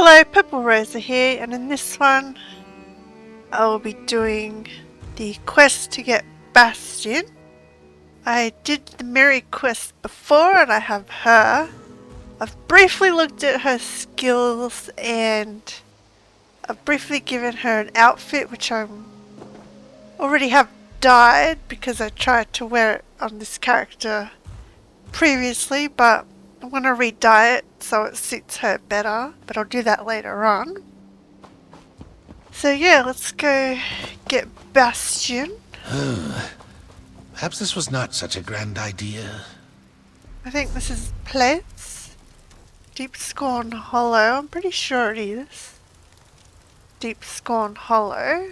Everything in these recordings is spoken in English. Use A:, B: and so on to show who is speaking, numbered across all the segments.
A: Hello, Purple Rosa here, and in this one I will be doing the quest to get Bastian. I did the Mary quest before and I have her. I've briefly looked at her skills and I've briefly given her an outfit which I already have dyed because I tried to wear it on this character previously, but I'm going to re-dye it so it suits her better, but I'll do that later on. So yeah, let's go get Bastian.
B: Perhaps this was not such a grand idea.
A: I think this is place. Deep Scorn Hollow, I'm pretty sure it is. Deep Scorn Hollow.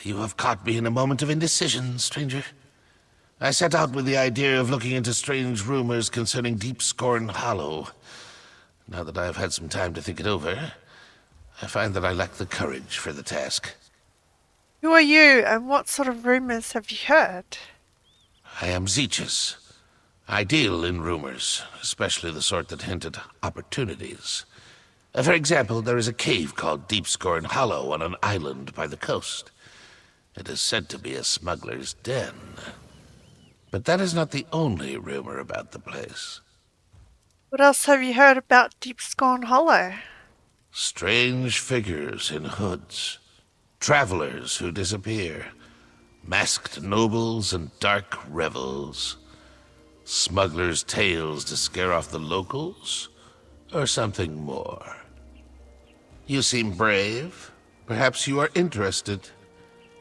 B: You have caught me in a moment of indecision, stranger. I set out with the idea of looking into strange rumors concerning Deep Scorn Hollow. Now that I have had some time to think it over, I find that I lack the courage for the task.
A: Who are you and what sort of rumors have you heard?
B: I am Zeechus. I deal in rumors, especially the sort that hint at opportunities. For example, there is a cave called Deep Scorn Hollow on an island by the coast. It is said to be a smuggler's den. But that is not the only rumor about the place.
A: What else have you heard about Deep Scorn Hollow?
B: Strange figures in hoods. Travelers who disappear. Masked nobles and dark revels. Smugglers' tales to scare off the locals? Or something more? You seem brave. Perhaps you are interested.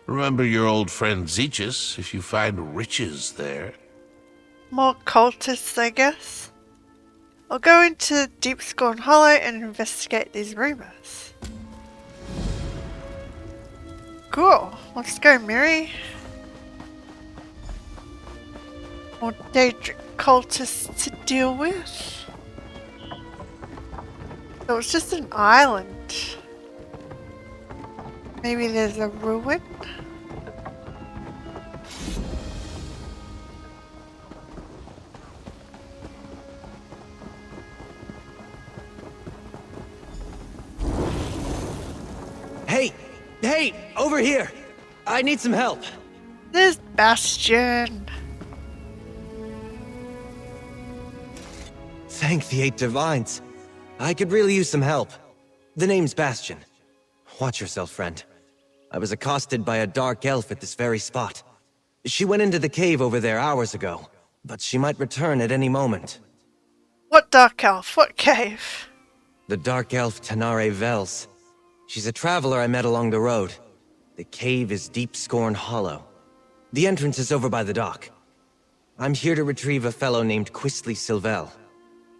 B: Remember your old friend Zeechus if you find riches there.
A: More cultists, I guess. I'll go into Deep Scorn Hollow and investigate these rumors. Cool. Let's go, Mary. More Daedric cultists to deal with. So it's just an island. Maybe there's a ruin?
C: Hey, over here! I need some help.
A: There's Bastian.
C: Thank the Eight Divines. I could really use some help. The name's Bastian. Watch yourself, friend. I was accosted by a dark elf at this very spot. She went into the cave over there hours ago, but she might return at any moment.
A: What dark elf? What cave?
C: The dark elf Tanare Vels. She's a traveler I met along the road. The cave is Deep Scorn Hollow. The entrance is over by the dock. I'm here to retrieve a fellow named Quistley Silvel.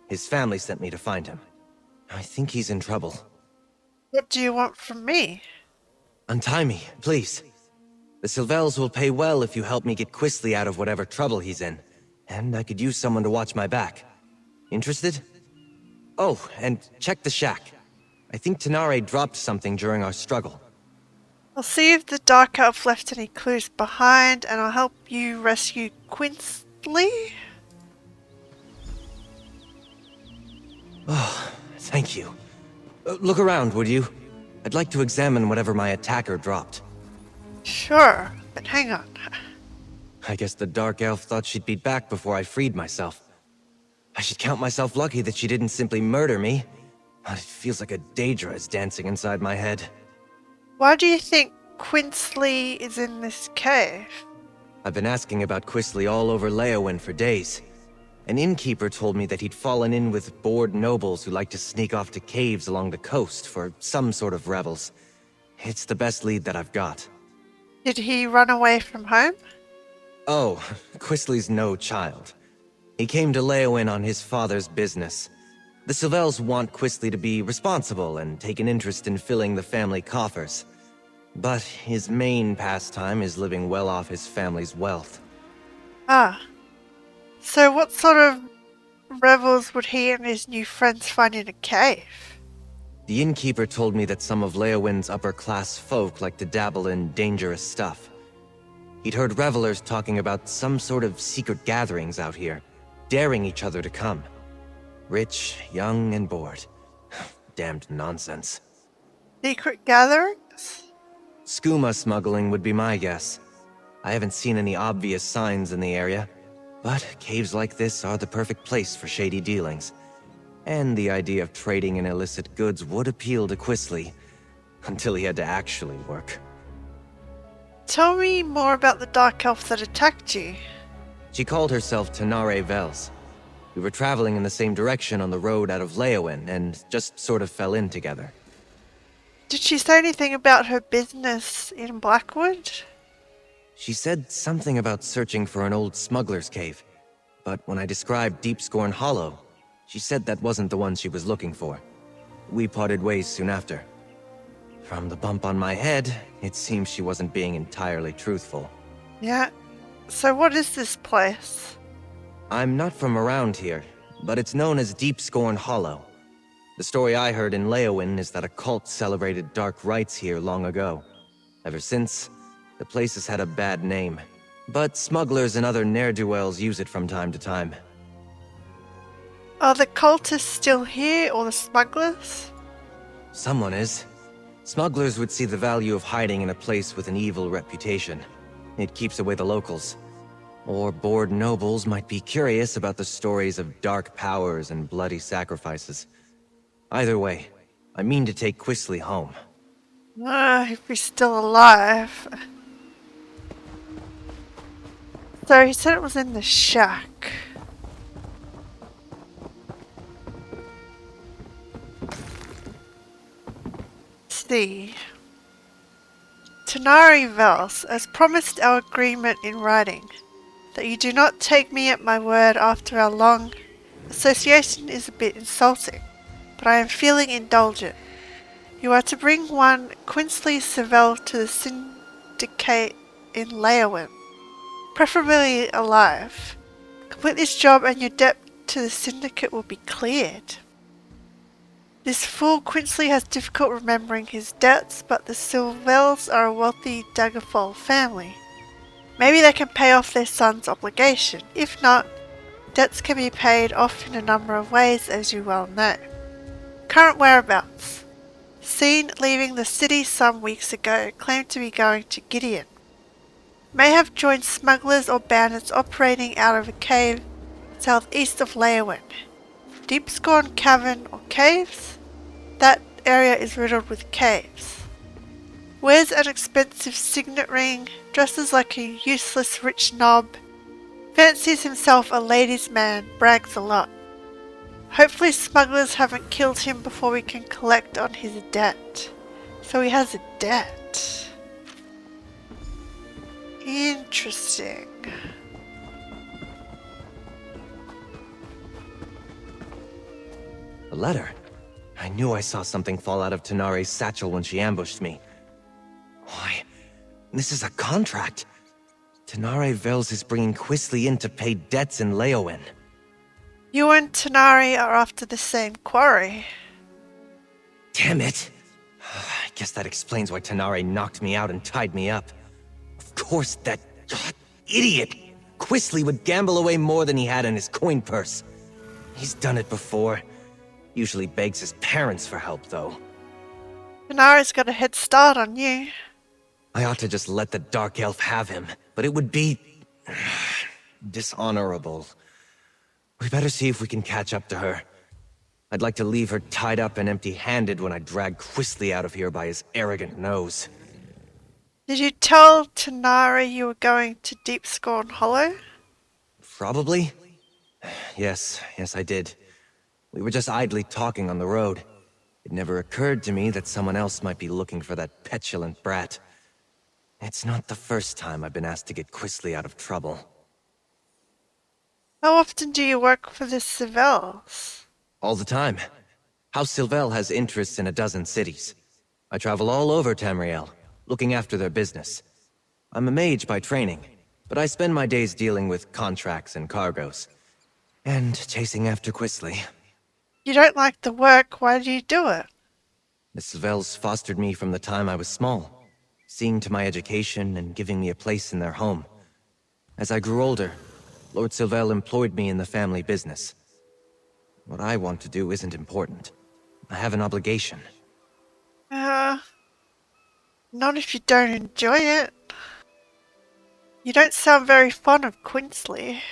C: His family sent me to find him. I think he's in trouble.
A: What do you want from me?
C: Untie me, please. The Silvels will pay well if you help me get Quistley out of whatever trouble he's in. And I could use someone to watch my back. Interested? Oh, and check the shack. I think Tanare dropped something during our struggle.
A: I'll see if the dark elf left any clues behind, and I'll help you rescue Quistley.
C: Oh, thank you. Look around, would you? I'd like to examine whatever my attacker dropped.
A: Sure, but hang on.
C: I guess the Dark Elf thought she'd be back before I freed myself. I should count myself lucky that she didn't simply murder me. It feels like a Daedra is dancing inside my head.
A: Why do you think Quistley is in this cave?
C: I've been asking about Quistley all over Leowyn for days. An innkeeper told me that he'd fallen in with bored nobles who like to sneak off to caves along the coast for some sort of revels. It's the best lead that I've got.
A: Did he run away from home?
C: Oh, Quistley's no child. He came to Leowyn on his father's business. The Silvels want Quistley to be responsible and take an interest in filling the family coffers. But his main pastime is living well off his family's wealth.
A: Ah. So what sort of revels would he and his new friends find in a cave?
C: The innkeeper told me that some of Leowyn's upper-class folk like to dabble in dangerous stuff. He'd heard revelers talking about some sort of secret gatherings out here, daring each other to come. Rich, young, and bored. Damned nonsense.
A: Secret gatherings?
C: Skooma smuggling would be my guess. I haven't seen any obvious signs in the area, but caves like this are the perfect place for shady dealings. And the idea of trading in illicit goods would appeal to Quisley, until he had to actually work.
A: Tell me more about the dark elf that attacked you.
C: She called herself Tanare Vels. We were traveling in the same direction on the road out of Leowin, and just sort of fell in together.
A: Did she say anything about her business in Blackwood?
C: She said something about searching for an old smuggler's cave, but when I described Deepscorn Hollow, she said that wasn't the one she was looking for. We parted ways soon after. From the bump on my head, it seems she wasn't being entirely truthful.
A: Yeah. So what is this place?
C: I'm not from around here, but it's known as Deepscorn Hollow. The story I heard in Leowin is that a cult celebrated dark rites here long ago. Ever since, the place has had a bad name. But smugglers and other ne'er-do-wells use it from time to time.
A: Are the cultists still here, or the smugglers?
C: Someone is. Smugglers would see the value of hiding in a place with an evil reputation. It keeps away the locals. Or bored nobles might be curious about the stories of dark powers and bloody sacrifices. Either way, I mean to take Quisley home.
A: If he's still alive. So he said it was in the shack. See. Tanare Vels, as promised our agreement in writing, that you do not take me at my word after our long association is a bit insulting, but I am feeling indulgent. You are to bring one Quisley Savell to the syndicate in Leowin, preferably alive. Complete this job and your debt to the syndicate will be cleared. This fool Quisley has difficult remembering his debts, but the Silvells are a wealthy Daggerfall family. Maybe they can pay off their son's obligation. If not, debts can be paid off in a number of ways, as you well know. Current whereabouts. Seen leaving the city some weeks ago, claimed to be going to Gideon. May have joined smugglers or bandits operating out of a cave southeast of Leowin. Deepscorn Cavern or caves? That area is riddled with caves. Wears an expensive signet ring, dresses like a useless rich knob, fancies himself a ladies' man, brags a lot. Hopefully smugglers haven't killed him before we can collect on his debt. So he has a debt. Interesting.
C: A letter? I knew I saw something fall out of Tanare's satchel when she ambushed me. Why, this is a contract. Tanare Vels is bringing Quisley in to pay debts in Leowin.
A: You and Tanare are after the same quarry.
C: Damn it! I guess that explains why Tanare knocked me out and tied me up. Of course that idiot Quisley would gamble away more than he had in his coin purse. He's done it before. Usually begs his parents for help, though.
A: Tanare's got a head start on you.
C: I ought to just let the Dark Elf have him, but it would be dishonorable. We better see if we can catch up to her. I'd like to leave her tied up and empty-handed when I drag Quisley out of here by his arrogant nose.
A: Did you tell Tanare you were going to Deepscorn Hollow?
C: Probably. Yes, I did. We were just idly talking on the road. It never occurred to me that someone else might be looking for that petulant brat. It's not the first time I've been asked to get Quisley out of trouble.
A: How often do you work for the Savells?
C: All the time. House Sylvel has interests in a dozen cities. I travel all over Tamriel, looking after their business. I'm a mage by training, but I spend my days dealing with contracts and cargoes. And chasing after Quisley.
A: You don't like the work, why do you do it?
C: The Sylvells fostered me from the time I was small, seeing to my education and giving me a place in their home. As I grew older, Lord Sylvel employed me in the family business. What I want to do isn't important. I have an obligation.
A: Not if you don't enjoy it. You don't sound very fond of Quinsley.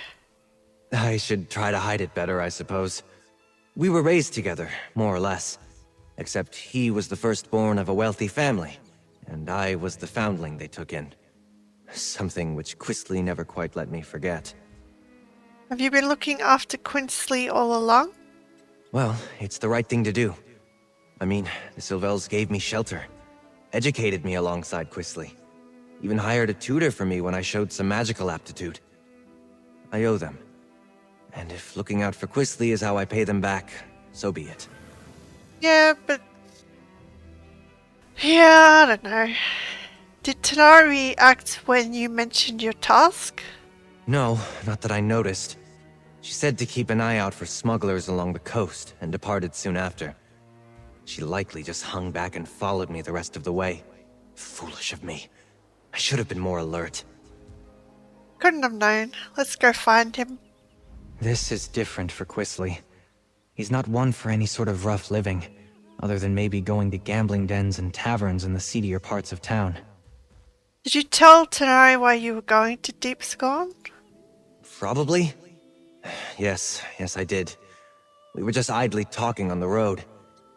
C: I should try to hide it better, I suppose. We were raised together, more or less. Except he was the firstborn of a wealthy family, and I was the foundling they took in. Something which Quistley never quite let me forget.
A: Have you been looking after Quinsley all along?
C: Well, it's the right thing to do. I mean, the Sylvels gave me shelter, educated me alongside Quistley, even hired a tutor for me when I showed some magical aptitude. I owe them. And if looking out for Quistley is how I pay them back, so be it.
A: Yeah, but... Yeah, I don't know. Did Tanari act when you mentioned your task?
C: No, not that I noticed. She said to keep an eye out for smugglers along the coast, and departed soon after. She likely just hung back and followed me the rest of the way. Foolish of me. I should have been more alert.
A: Couldn't have known. Let's go find him.
D: This is different for Quistley. He's not one for any sort of rough living, other than maybe going to gambling dens and taverns in the seedier parts of town.
A: Did you tell Tanari why you were going to Deep Scorn?
C: Probably? Yes, I did. We were just idly talking on the road.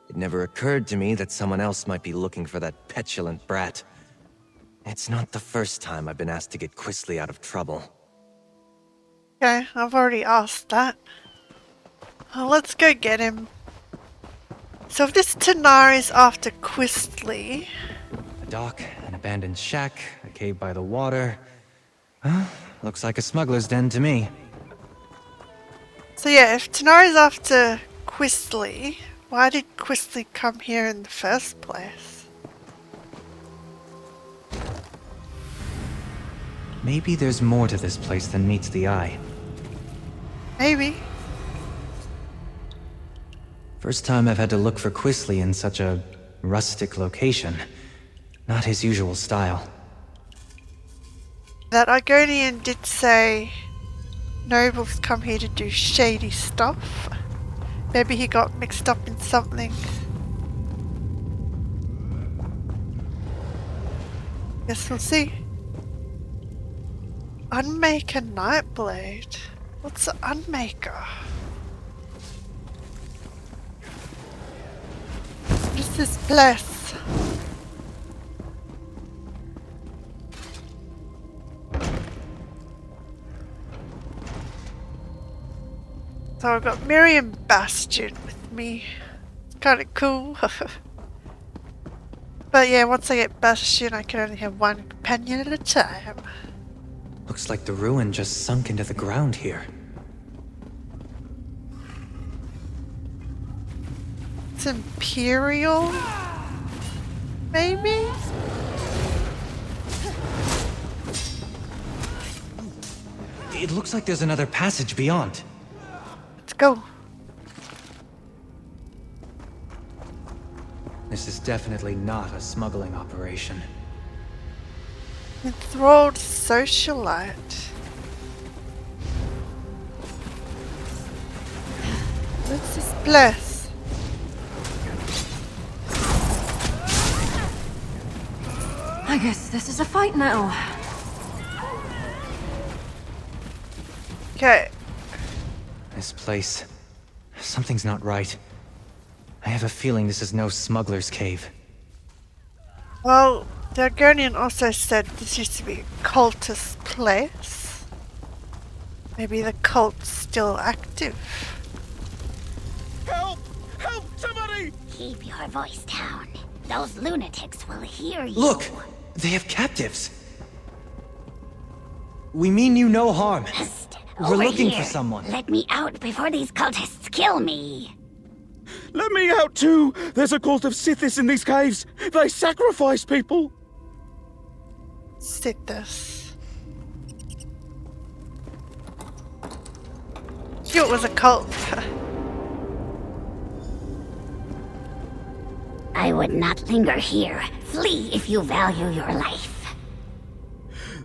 C: It never occurred to me that someone else might be looking for that petulant brat. It's not the first time I've been asked to get Quistley out of trouble.
A: Okay, I've already asked that. Well, let's go get him. So if this Tanari's after Quistley...
D: A dock, an abandoned shack, a cave by the water. Looks like a smuggler's den to me.
A: So yeah, if Tanari's after Quistley, why did Quistley come here in the first place?
D: Maybe there's more to this place than meets the eye.
A: Maybe.
D: First time I've had to look for Quistley in such a rustic location. Not his usual style.
A: That Argonian did say nobles come here to do shady stuff. Maybe he got mixed up in something. Guess we'll see. Unmaker Nightblade. What's an Unmaker? What is this place? So I've got Mary and Bastian with me. It's kind of cool. But yeah, once I get Bastian, I can only have one companion at a time.
D: Looks like the ruin just sunk into the ground here.
A: It's Imperial? Maybe?
D: It looks like there's another passage beyond.
A: Let's go.
D: This is definitely not a smuggling operation.
A: Enthralled socialite. What's this place?
E: I guess this is a fight now.
A: Okay.
D: This place... something's not right. I have a feeling this is no smuggler's cave.
A: Well, the Argonian also said this used to be a cultist place. Maybe the cult's still active.
B: Help! Help! Somebody!
F: Keep your voice down. Those lunatics will hear you.
C: Look! They have captives! We mean you no harm.
F: Psst,
C: We're
F: over
C: looking
F: here.
C: for someone.
F: Let me out before these cultists kill me.
G: Let me out too! There's a cult of Sithis in these caves! They sacrifice people!
A: Sit this. Knew it was a cult.
F: I would not linger here. Flee if you value your life.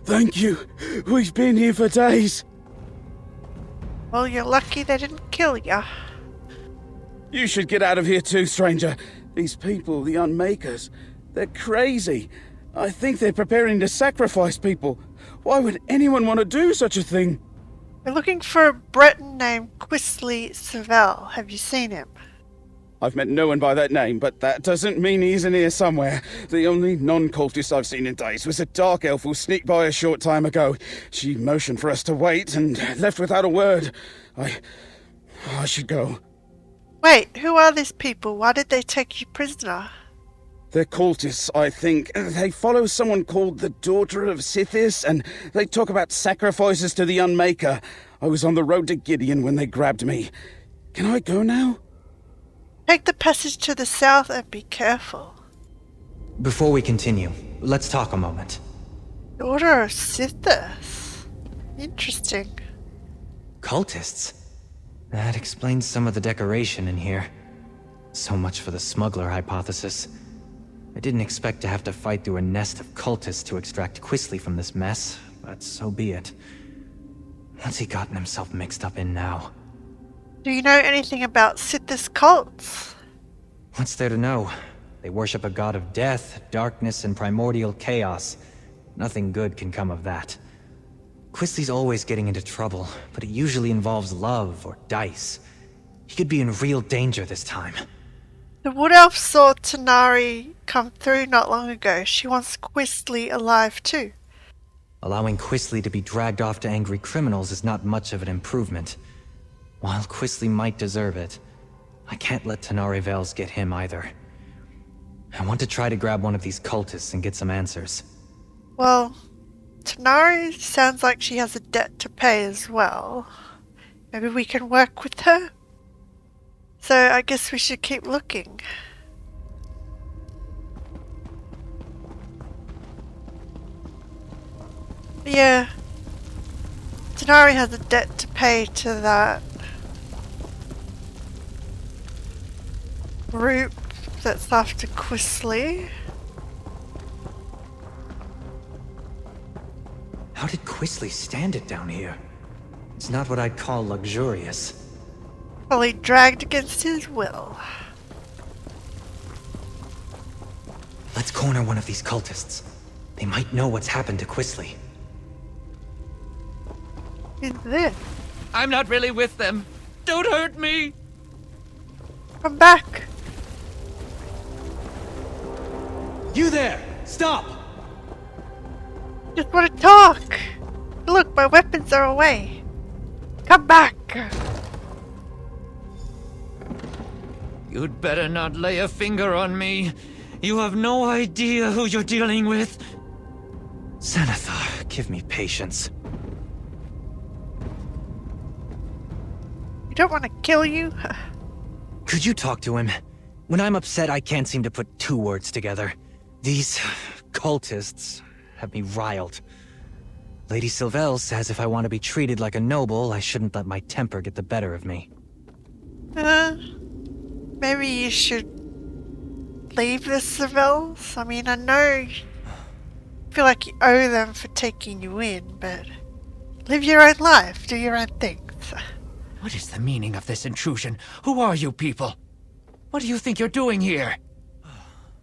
G: Thank you! We've been here for days!
A: Well, you're lucky they didn't kill ya.
G: You should get out of here too, stranger. These people, the Unmakers, they're crazy. I think they're preparing to sacrifice people. Why would anyone want to do such a thing?
A: We're looking for a Breton named Quisley Savell. Have you seen him?
G: I've met no one by that name, but that doesn't mean he isn't here somewhere. The only non-cultist I've seen in days was a dark elf who sneaked by a short time ago. She motioned for us to wait and left without a word. I should go.
A: Wait, who are these people? Why did they take you prisoner?
G: They're cultists, I think. They follow someone called the Daughter of Sithis, and they talk about sacrifices to the Unmaker. I was on the road to Gideon when they grabbed me. Can I go now?
A: Take the passage to the south and be careful.
D: Before we continue, let's talk a moment.
A: Daughter of Sithis. Interesting.
D: Cultists? That explains some of the decoration in here. So much for the smuggler hypothesis. I didn't expect to have to fight through a nest of cultists to extract Quisley from this mess, but so be it. What's he gotten himself mixed up in now?
A: Do you know anything about Sithis cults?
D: What's there to know? They worship a god of death, darkness, and primordial chaos. Nothing good can come of that. Quisley's always getting into trouble, but it usually involves love or dice. He could be in real danger this time.
A: The Wood Elf saw Tanari come through not long ago. She wants Quisley alive too.
D: Allowing Quisley to be dragged off to angry criminals is not much of an improvement. While Quisley might deserve it, I can't let Tanari Vels get him either. I want to try to grab one of these cultists and get some answers.
A: Well, Tanari sounds like she has a debt to pay as well. Maybe we can work with her? So I guess we should keep looking. Yeah. Tanari has a debt to pay to that group that's after Quisley.
D: How did Quisley stand it down here? It's not what I'd call luxurious.
A: Probably dragged against his will.
D: Let's corner one of these cultists. They might know what's happened to Quisley.
A: Who's this?
H: I'm not really with them. Don't hurt me!
A: Come back!
D: You there! Stop!
A: Just want to talk! Look, my weapons are away. Come back!
H: You'd better not lay a finger on me. You have no idea who you're dealing with.
D: Xanathar, give me patience.
A: You don't want to kill you?
D: Could you talk to him? When I'm upset, I can't seem to put two words together. These cultists have me riled. Lady Sylvelle says if I want to be treated like a noble, I shouldn't let my temper get the better of me.
A: Maybe you should leave the Sylvelles? I mean, I know you feel like you owe them for taking you in, but live your own life, do your own things.
H: What is the meaning of this intrusion? Who are you people? What do you think you're doing here?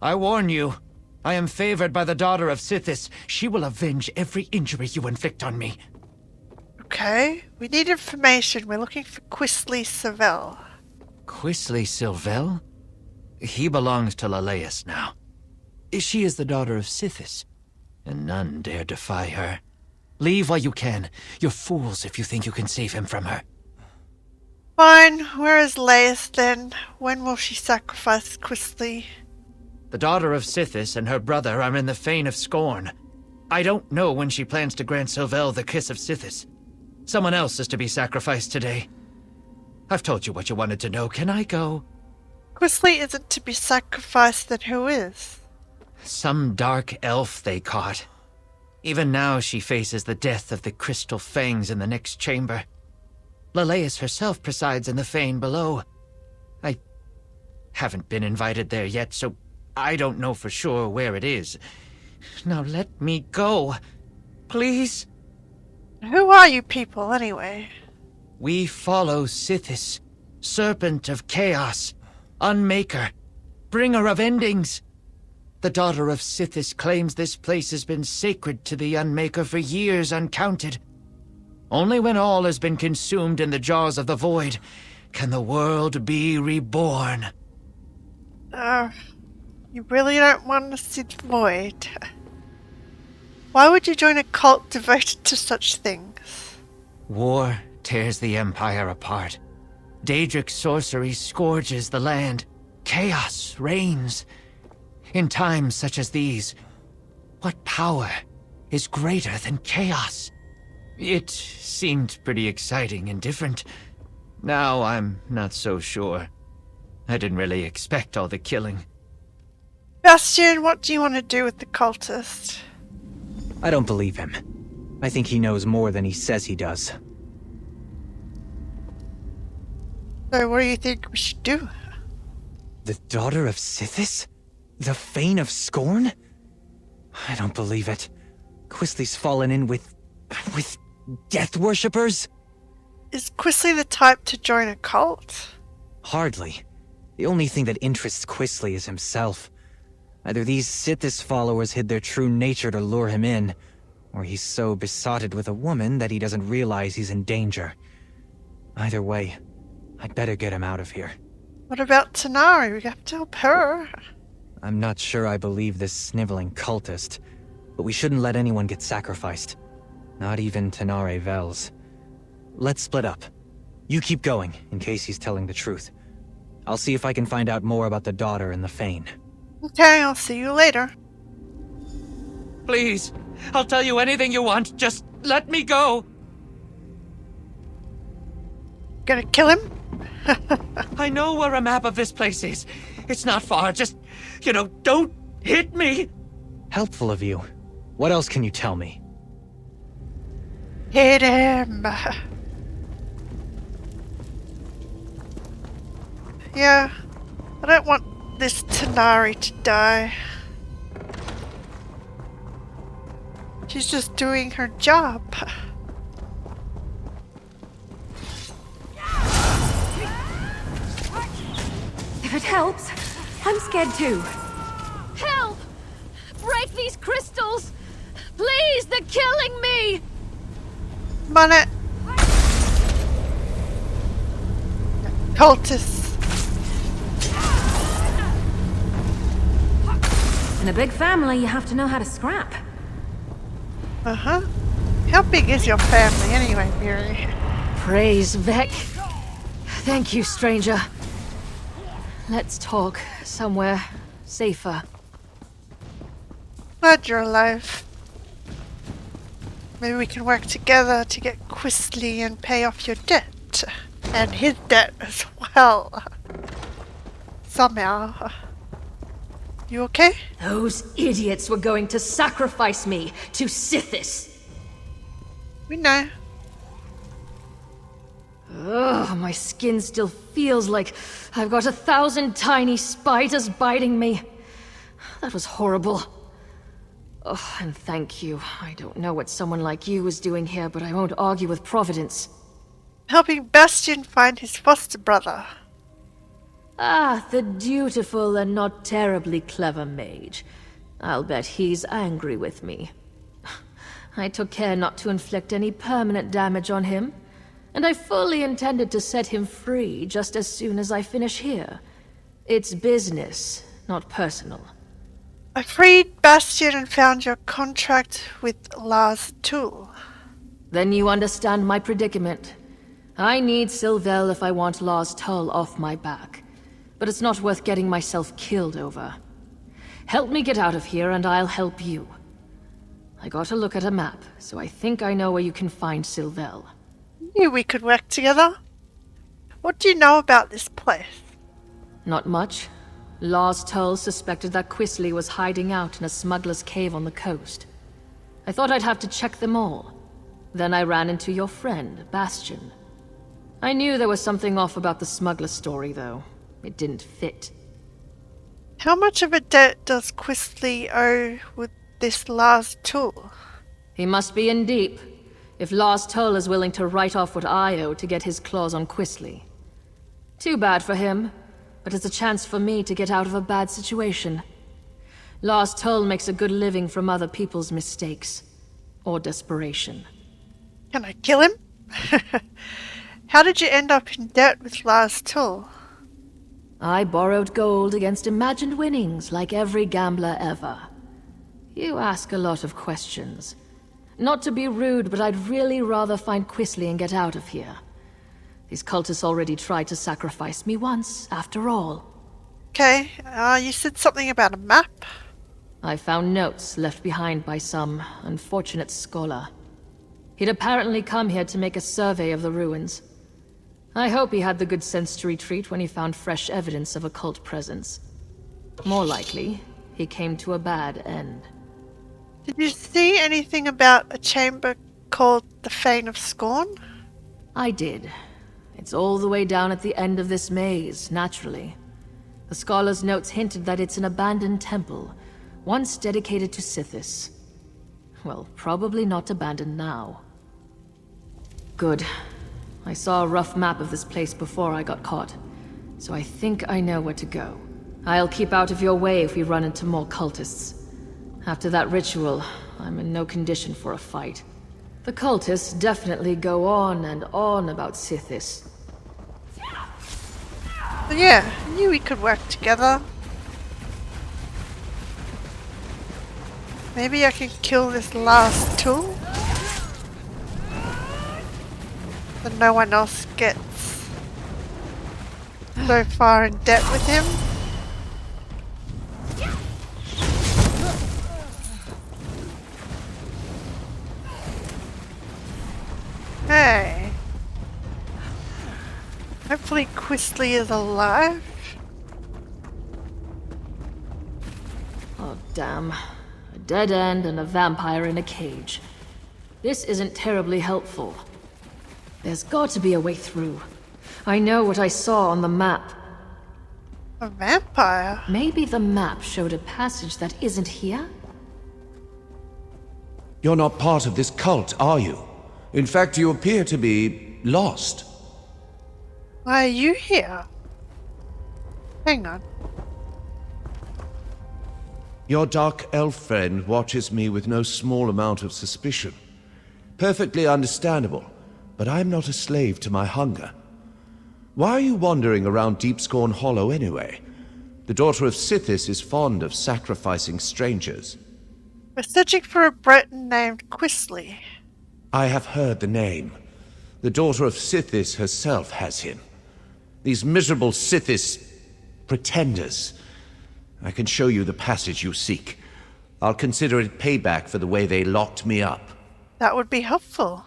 H: I warn you, I am favored by the Daughter of Sithis. She will avenge every injury you inflict on me.
A: Okay, we need information. We're looking for Quisley Savell.
H: Quisley Sylvelle? He belongs to Lalaeus now. She is the Daughter of Sithis, and none dare defy her. Leave while you can. You're fools if you think you can save him from her.
A: Fine, where is Laius then? When will she sacrifice Quisley?
H: The Daughter of Sithis and her brother are in the Fane of Scorn. I don't know when she plans to grant Sylvelle the Kiss of Sithis. Someone else is to be sacrificed today. I've told you what you wanted to know. Can I go?
A: Quisley isn't to be sacrificed, then who is?
H: Some dark elf they caught. Even now she faces the death of the crystal fangs in the next chamber. Lalaeus herself presides in the Fane below. I haven't been invited there yet, so I don't know for sure where it is. Now let me go. Please?
A: Who are you people, anyway?
H: We follow Sithis, Serpent of Chaos. Unmaker, bringer of endings. The daughter of Sithis claims this place has been sacred to the Unmaker for years uncounted. Only when all has been consumed in the jaws of the void can the world be reborn.
A: You really don't want to see the void. Why would you join a cult devoted to such things?
H: War tears the Empire apart. Daedric's sorcery scourges the land. Chaos reigns. In times such as these, what power is greater than chaos? It seemed pretty exciting and different. Now I'm not so sure. I didn't really expect all the killing.
A: Bastian, what do you want to do with the cultist?
D: I don't believe him. I think he knows more than he says he does.
A: So what do you think we should do?
D: The daughter of Sithis? The Fane of Scorn? I don't believe it. Quisley's fallen in with death worshippers?
A: Is Quisley the type to join a cult?
D: Hardly. The only thing that interests Quisley is himself. Either these Sithis followers hid their true nature to lure him in, or he's so besotted with a woman that he doesn't realize he's in danger. Either way, I'd better get him out of here.
A: What about Tanari? We have to help her.
D: I'm not sure I believe this sniveling cultist, but we shouldn't let anyone get sacrificed. Not even Tanare Vels. Let's split up. You keep going, in case he's telling the truth. I'll see if I can find out more about the daughter and the Fane.
A: Okay, I'll see you later.
H: Please, I'll tell you anything you want. Just let me go.
A: Gonna kill him?
H: I know where a map of this place is. It's not far. Just, don't hit me.
D: Helpful of you. What else can you tell me?
A: Hit him. Yeah, I don't want this Tanari to die. She's just doing her job.
E: If it helps, I'm scared too.
I: Help! Break these crystals! Please, they're killing me!
A: Come on it. Cultists.
E: In a big family, you have to know how to scrap.
A: Uh-huh. How big is your family anyway, Miri?
I: Praise Vec. Thank you, stranger. Let's talk somewhere safer.
A: Glad you're alive. Maybe we can work together to get Quisley and pay off your debt. And his debt as well. Somehow. You okay?
I: Those idiots were going to sacrifice me to Sithis.
A: We know.
I: Ugh, my skin still feels like I've got 1,000 tiny spiders biting me. That was horrible. Oh, and thank you. I don't know what someone like you is doing here, but I won't argue with Providence.
A: Helping Bastian find his foster brother.
I: Ah, the dutiful and not terribly clever mage. I'll bet he's angry with me. I took care not to inflict any permanent damage on him, and I fully intended to set him free just as soon as I finish here. It's business, not personal.
A: I freed Bastian and found your contract with Lars Tool.
I: Then you understand my predicament. I need Sylvel if I want Lars Tull off my back. But it's not worth getting myself killed over. Help me get out of here and I'll help you. I got a look at a map, so I think I know where you can find Sylvel.
A: Knew we could work together. What do you know about this place?
I: Not much. Lars Tull suspected that Quisley was hiding out in a smuggler's cave on the coast. I thought I'd have to check them all. Then I ran into your friend, Bastian. I knew there was something off about the smuggler story, though. It didn't fit.
A: How much of a debt does Quisley owe with this Lars Tool?
I: He must be in deep, if Lars Tull is willing to write off what I owe to get his claws on Quisley. Too bad for him. but it's a chance for me to get out of a bad situation. Lars Tull makes a good living from other people's mistakes. Or desperation.
A: Can I kill him? How did you end up in debt with Lars Tull?
I: I borrowed gold against imagined winnings like every gambler ever. You ask a lot of questions. Not to be rude, but I'd really rather find Quisley and get out of here. These cultists already tried to sacrifice me once, after all.
A: Okay, you said something about a map?
I: I found notes left behind by some unfortunate scholar. He'd apparently come here to make a survey of the ruins. I hope he had the good sense to retreat when he found fresh evidence of occult presence. More likely, he came to a bad end.
A: Did you see anything about a chamber called the Fane of Scorn?
I: I did. It's all the way down at the end of this maze, naturally. The scholar's notes hinted that it's an abandoned temple, once dedicated to Sithis. Well, probably not abandoned now. Good. I saw a rough map of this place before I got caught, so I think I know where to go. I'll keep out of your way if we run into more cultists. After that ritual, I'm in no condition for a fight. The cultists definitely go on and on about Sithis.
A: But yeah, I knew we could work together. Maybe I can kill this last tool? So no one else gets so far in debt with him. Hey. Hopefully Quisley is alive.
I: Oh, damn. A dead end and a vampire in a cage. This isn't terribly helpful. There's got to be a way through. I know what I saw on the map.
A: A vampire?
I: Maybe the map showed a passage that isn't here?
B: You're not part of this cult, are you? In fact, you appear to be lost.
A: Why are you here? Hang on.
B: Your dark elf friend watches me with no small amount of suspicion. Perfectly understandable, but I'm not a slave to my hunger. Why are you wandering around Deepscorn Hollow anyway? The daughter of Sithis is fond of sacrificing strangers.
A: We're searching for a Breton named Quisley.
B: I have heard the name. The daughter of Sithis herself has him. These miserable Sithis pretenders. I can show you the passage you seek. I'll consider it payback for the way they locked me up.
A: That would be helpful.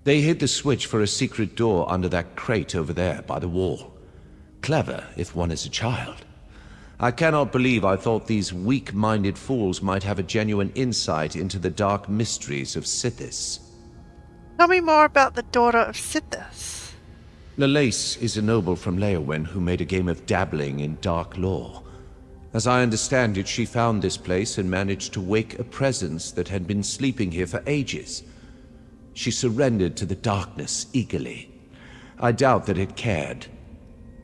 B: They hid the switch for a secret door under that crate over there by the wall. Clever, if one is a child. I cannot believe I thought these weak-minded fools might have a genuine insight into the dark mysteries of Sithis.
A: Tell me more about the daughter of Sithis.
B: Lalace is a noble from Leowen who made a game of dabbling in dark lore. As I understand it, she found this place and managed to wake a presence that had been sleeping here for ages. She surrendered to the darkness eagerly. I doubt that it cared.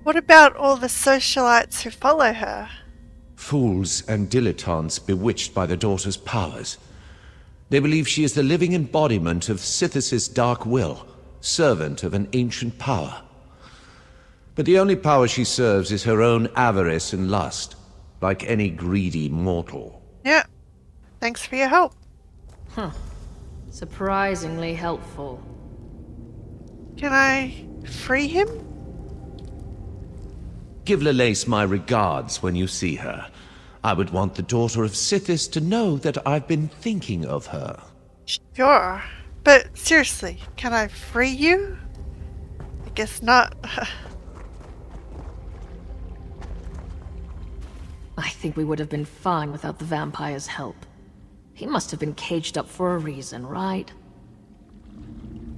A: What about all the socialites who follow her?
B: Fools and dilettantes bewitched by the daughter's powers. They believe she is the living embodiment of Sithis' dark will, servant of an ancient power. But the only power she serves is her own avarice and lust, like any greedy mortal.
A: Yeah. Thanks for your help.
I: Huh. Surprisingly helpful.
A: Can I free him?
B: Give Lalace my regards when you see her. I would want the daughter of Sithis to know that I've been thinking of her.
A: Sure. But seriously, can I free you? I guess not.
I: I think we would have been fine without the vampire's help. He must have been caged up for a reason, right?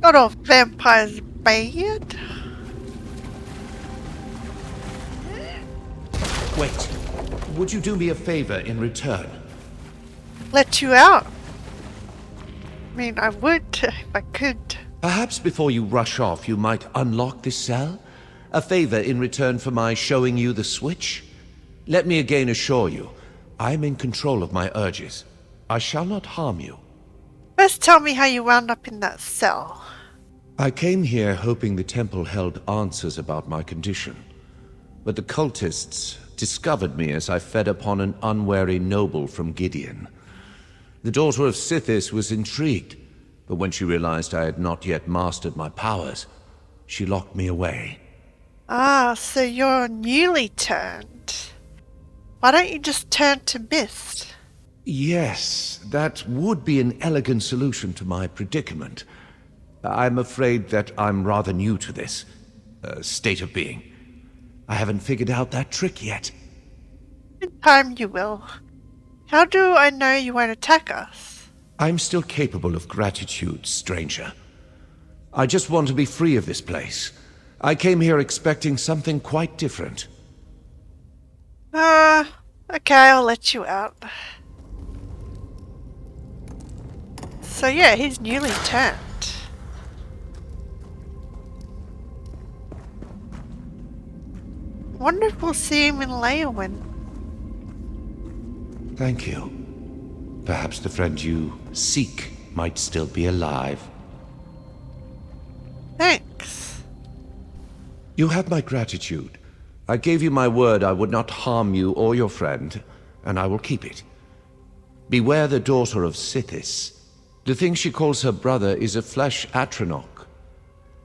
A: Not all vampires bad.
B: Wait. Would you do me a favor in return?
A: Let you out. I mean, I would if I could.
B: Perhaps before you rush off, you might unlock this cell A favor in return for my showing you the switch? Let me again assure you, I am in control of my urges. I shall not harm you.
A: First tell me how you wound up in that cell.
B: I came here hoping the temple held answers about my condition. But the cultists discovered me as I fed upon an unwary noble from Gideon. The daughter of Sithis was intrigued, but when she realized I had not yet mastered my powers, she locked me away.
A: Ah, so you're newly turned. Why don't you just turn to mist?
B: Yes, that would be an elegant solution to my predicament. I'm afraid that I'm rather new to this state of being. I haven't figured out that trick yet.
A: In time you will. How do I know you won't attack us?
B: I'm still capable of gratitude, stranger. I just want to be free of this place. I came here expecting something quite different.
A: Okay, I'll let you out. So yeah, he's newly turned. Wonder if we'll see him in Leyawiin.
B: Thank you. Perhaps the friend you seek might still be alive.
A: Thanks.
B: You have my gratitude. I gave you my word I would not harm you or your friend, and I will keep it. Beware the daughter of Sithis. The thing she calls her brother is a flesh Atronach.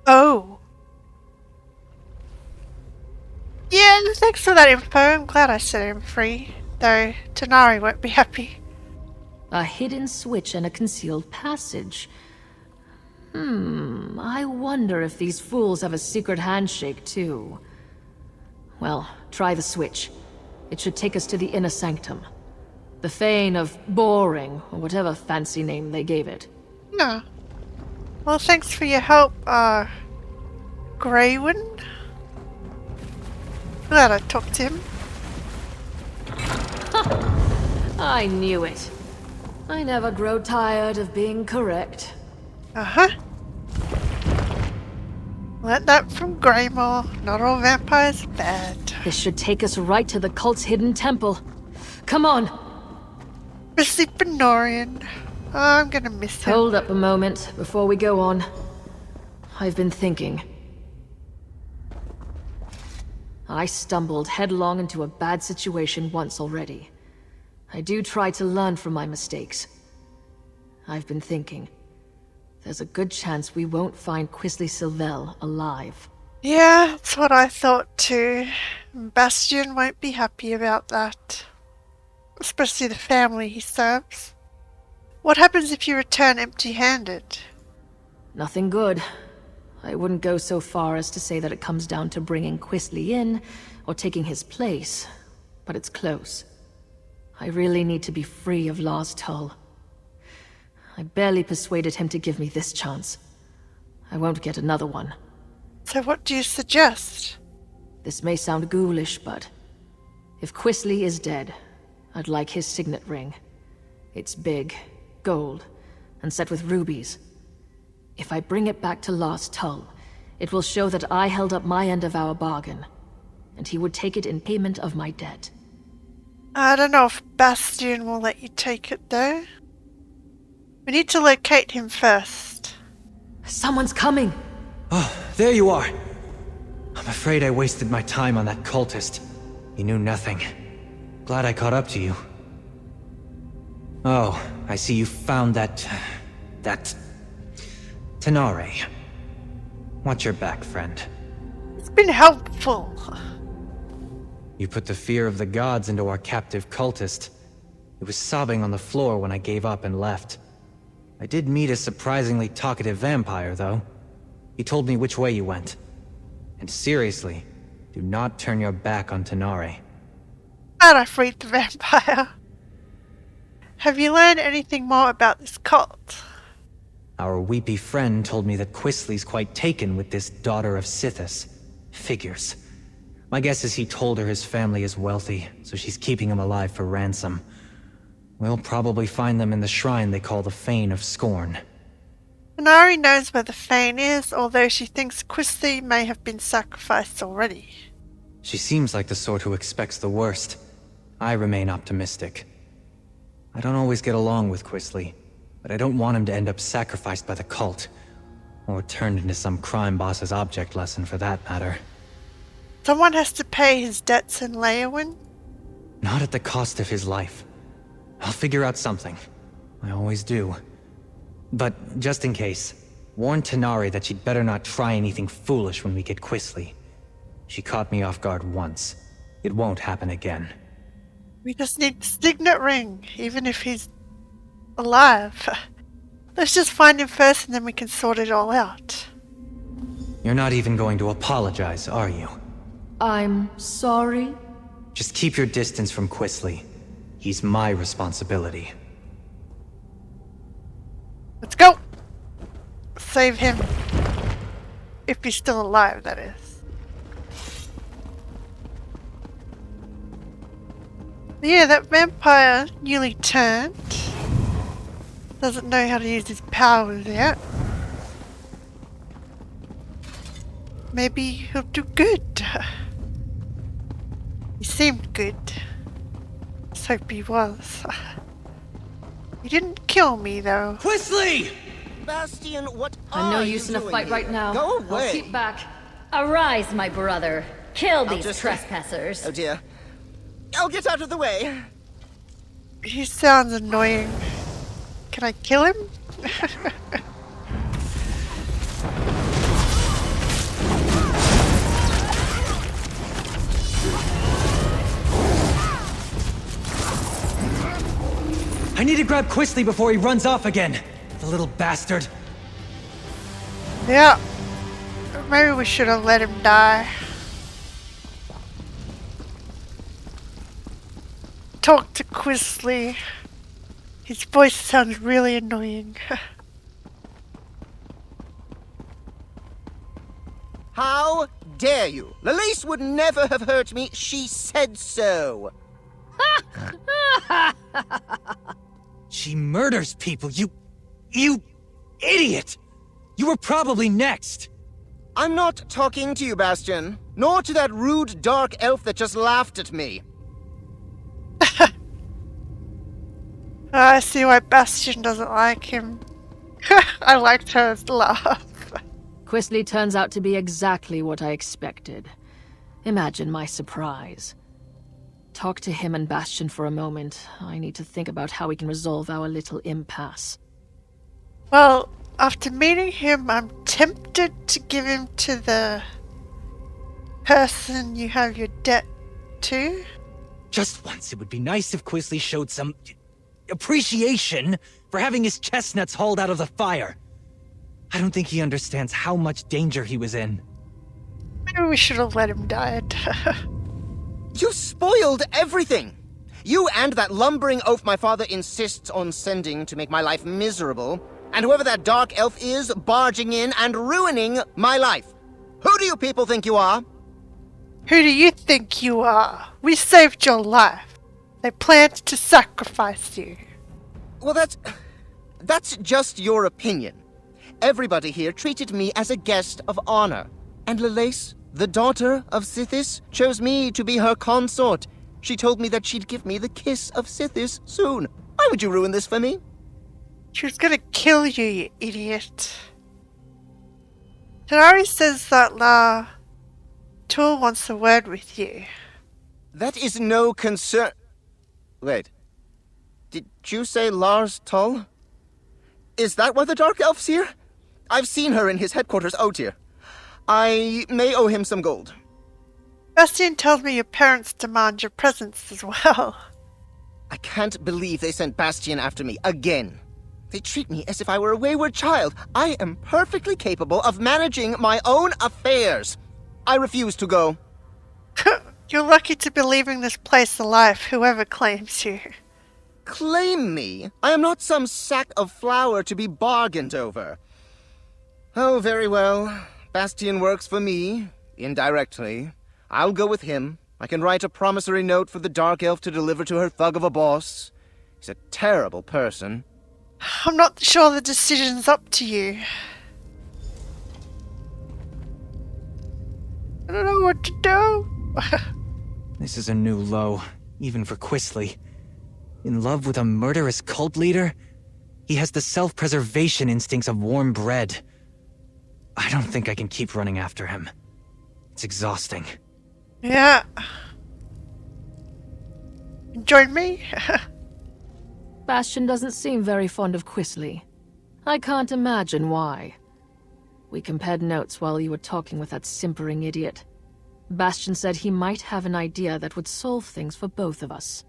A: Oh. Yeah, thanks for that info. I'm glad I set him free. Though Tanari won't be happy.
I: A hidden switch and a concealed passage. I wonder if these fools have a secret handshake, too. Well, try the switch. It should take us to the inner sanctum. The Fane of Boring, or whatever fancy name they gave it.
A: Yeah. Well, thanks for your help, Graywin. Glad I talked to him.
I: I knew it. I never grow tired of being correct.
A: Uh-huh. Learned that from Greymore. Not all vampires are bad.
I: This should take us right to the cult's hidden temple. Come on!
A: Missy Benorian. Oh, I'm gonna miss him.
I: Hold up a moment before we go on. I've been thinking. I stumbled headlong into a bad situation once already. I do try to learn from my mistakes. I've been thinking. There's a good chance we won't find Quisley Sylvel alive.
A: Yeah, that's what I thought too. Bastian won't be happy about that. Especially the family he serves. What happens if you return empty-handed?
I: Nothing good. I wouldn't go so far as to say that it comes down to bringing Quisley in, or taking his place, but it's close. I really need to be free of Lars Tull. I barely persuaded him to give me this chance. I won't get another one.
A: So what do you suggest?
I: This may sound ghoulish, but if Quisley is dead, I'd like his signet ring. It's big, gold, and set with rubies. If I bring it back to Lars Tull, it will show that I held up my end of our bargain, and he would take it in payment of my debt.
A: I don't know if Bastian will let you take it though. We need to locate him first.
I: Someone's coming!
D: Oh, there you are. I'm afraid I wasted my time on that cultist. He knew nothing. Glad I caught up to you. Oh, I see you found that Tanare. Watch your back, friend.
A: It's been helpful.
D: You put the fear of the gods into our captive cultist. It was sobbing on the floor when I gave up and left. I did meet a surprisingly talkative vampire, though. He told me which way you went. And seriously, do not turn your back on Tanare.
A: Glad I freed the vampire. Have you learned anything more about this cult?
D: Our weepy friend told me that Quisley's quite taken with this daughter of Sithis. Figures. My guess is he told her his family is wealthy, so she's keeping him alive for ransom. We'll probably find them in the shrine they call the Fane of Scorn.
A: Tanari knows where the Fane is, although she thinks Quisly may have been sacrificed already.
D: She seems like the sort who expects the worst. I remain optimistic. I don't always get along with Quisly, but I don't want him to end up sacrificed by the cult. Or turned into some crime boss's object lesson for that matter.
A: Someone has to pay his debts in Leowin?
D: Not at the cost of his life. I'll figure out something. I always do. But just in case, warn Tanari that she'd better not try anything foolish when we get Quisly. She caught me off guard once. It won't happen again.
A: We just need the signet ring, even if he's alive. Let's just find him first and then we can sort it all out.
D: You're not even going to apologize, are you?
I: I'm sorry?
D: Just keep your distance from Quisly. He's my responsibility.
A: Let's go! Save him. If he's still alive, that is. Yeah, that vampire newly turned. Doesn't know how to use his powers yet. Maybe he'll do good. He seemed good. Let's hope he was. He didn't kill me though.
D: Quisly!
J: Bastian, what
I: I'm no
J: are
I: use
J: you
I: in a
J: doing
I: fight
J: here?
I: right now.
J: Go away.
I: I'll keep back.
F: Arise, my brother. Kill these
J: just-
F: trespassers.
J: Oh dear. I'll get out of the way.
A: He sounds annoying. Can I kill him?
D: I need to grab Quisly before he runs off again. The little bastard.
A: Yeah. Maybe we should have let him die. Talk to Quisly. His voice sounds really annoying.
J: How dare you? Lalise would never have hurt me. She said so.
D: She murders people, you idiot! You were probably next!
J: I'm not talking to you, Bastian. Nor to that rude dark elf that just laughed at me.
A: I see why Bastian doesn't like him. I liked her laugh.
I: Quisly turns out to be exactly what I expected. Imagine my surprise. Talk to him and Bastian for a moment. I need to think about how we can resolve our little impasse.
A: Well, after meeting him, I'm tempted to give him to the person you have your debt to.
D: Just once, it would be nice if Quisly showed some appreciation for having his chestnuts hauled out of the fire. I don't think he understands how much danger he was in.
A: Maybe we should have let him die.
J: You spoiled everything! You and that lumbering oaf my father insists on sending to make my life miserable, and whoever that dark elf is barging in and ruining my life. Who do you people think you are?
A: Who do you think you are? We saved your life. They planned to sacrifice you.
J: Well, that's just your opinion. Everybody here treated me as a guest of honor, and Lalise, the daughter of Sithis, chose me to be her consort. She told me that she'd give me the kiss of Sithis soon. Why would you ruin this for me?
A: She was gonna kill you, you idiot. Tanari says that La Tool wants a word with you.
J: That is no concern. Wait. Did you say Lars Tull? Is that why the Dark Elf's here? I've seen her in his headquarters, oh dear. I may owe him some gold.
A: Bastian tells me your parents demand your presence as well.
J: I can't believe they sent Bastian after me again. They treat me as if I were a wayward child. I am perfectly capable of managing my own affairs. I refuse to go.
A: You're lucky to be leaving this place alive, whoever claims you.
J: Claim me? I am not some sack of flour to be bargained over. Oh, very well. Bastian works for me, indirectly. I'll go with him. I can write a promissory note for the Dark Elf to deliver to her thug of a boss. He's a terrible person.
A: I'm not sure the decision's up to you. I don't know what to do.
D: This is a new low, even for Quisley. In love with a murderous cult leader? He has the self-preservation instincts of warm bread. I don't think I can keep running after him. It's exhausting.
A: Yeah. Join me?
I: Bastian doesn't seem very fond of Quisley. I can't imagine why. We compared notes while you were talking with that simpering idiot. Bastian said he might have an idea that would solve things for both of us.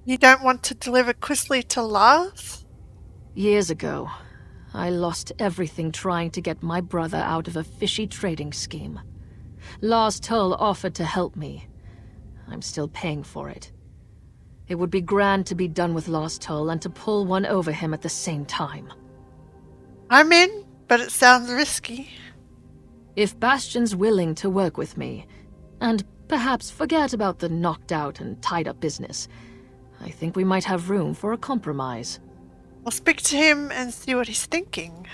A: You don't want to deliver Quisley to Lars?
I: Years ago, I lost everything trying to get my brother out of a fishy trading scheme. Lars Tull offered to help me. I'm still paying for it. It would be grand to be done with Lars Tull and to pull one over him at the same time.
A: I'm in, but it sounds risky.
I: If Bastian's willing to work with me, and perhaps forget about the knocked out and tied up business, I think we might have room for a compromise.
A: I'll speak to him and see what he's thinking.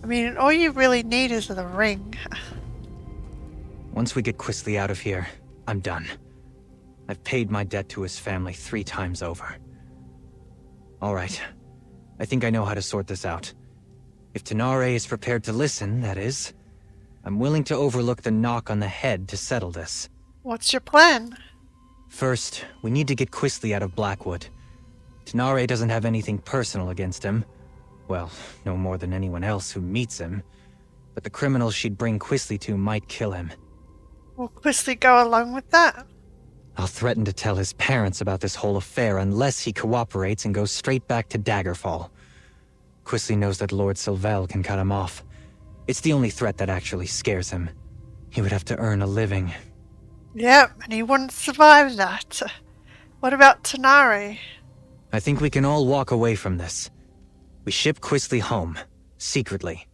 A: I mean, all you really need is the ring.
D: Once we get Quisley out of here, I'm done. I've paid my debt to his family 3 times over. Alright. I think I know how to sort this out. If Tanare is prepared to listen, that is, I'm willing to overlook the knock on the head to settle this.
A: What's your plan?
D: First, we need to get Quisley out of Blackwood. Tanare doesn't have anything personal against him. Well, no more than anyone else who meets him. But the criminals she'd bring Quisley to might kill him.
A: Will Quisley go along with that?
D: I'll threaten to tell his parents about this whole affair unless he cooperates and goes straight back to Daggerfall. Quisley knows that Lord Sylvel can cut him off. It's the only threat that actually scares him. He would have to earn a living.
A: Yep, and he wouldn't survive that. What about Tanare?
D: I think we can all walk away from this. We ship Quisley home, secretly.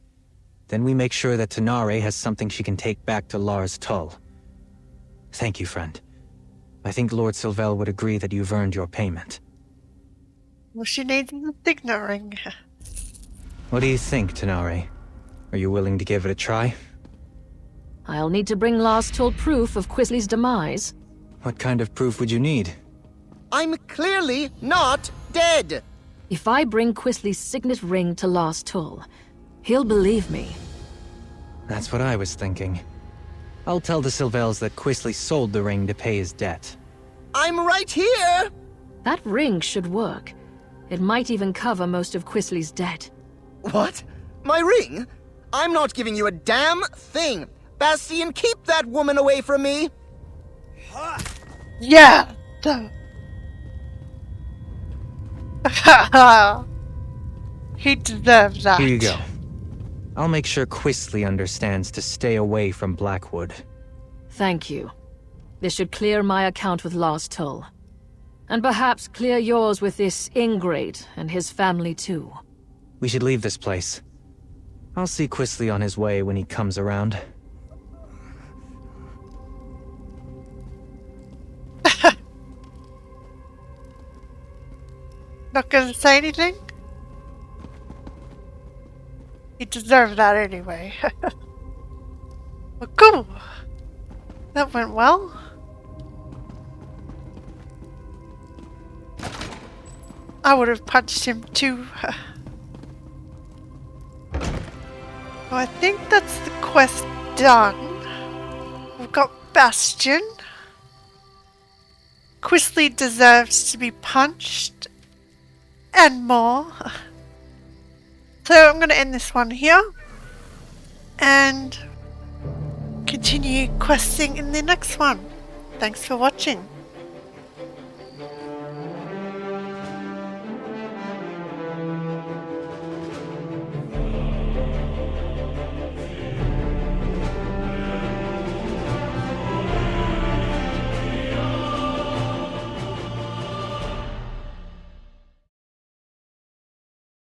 D: Then we make sure that Tanare has something she can take back to Lars Tull. Thank you, friend. I think Lord Sylvel would agree that you've earned your payment.
A: Well, she needs the signet ring.
D: What do you think, Tanare? Are you willing to give it a try?
I: I'll need to bring Lars Tull proof of Quisley's demise.
D: What kind of proof would you need?
J: I'm clearly not dead!
I: If I bring Quisley's signet ring to Lars Tull, he'll believe me.
D: That's what I was thinking. I'll tell the Sylvels that Quisley sold the ring to pay his debt.
J: I'm right here!
I: That ring should work. It might even cover most of Quisley's debt.
J: What? My ring? I'm not giving you a damn thing! Bastian, keep that woman away from me!
A: Yeah! He deserves that.
D: Here you go. I'll make sure Quisley understands to stay away from Blackwood.
I: Thank you. This should clear my account with Lars Tull. And perhaps clear yours with this ingrate and his family too.
D: We should leave this place. I'll see Quisley on his way when he comes around.
A: Not gonna say anything? He deserved that anyway. Well, cool. That went well. I would have punched him too. Well, I think that's the quest done. We've got Bastian. Quisley deserves to be punched. And more. So I'm going to end this one here. And continue questing in the next one. Thanks for watching.